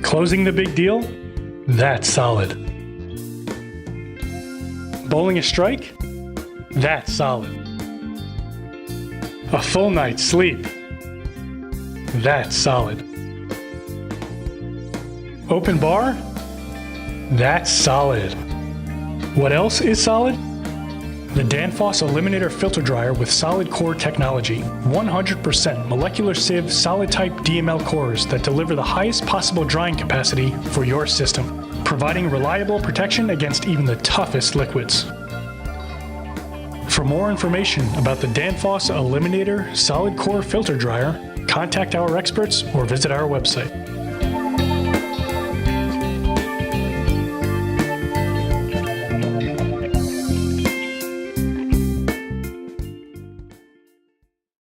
Closing the big deal? That's solid. Bowling a strike? That's solid. A full night's sleep? That's solid. Open bar? That's solid. What else is solid? The Danfoss ELIMINATOR Filter Dryer with solid core technology. 100% molecular sieve solid type DML cores that deliver the highest possible drying capacity for your system, providing reliable protection against even the toughest liquids. For more information about the Danfoss ELIMINATOR Solid Core Filter Dryer, contact our experts or visit our website.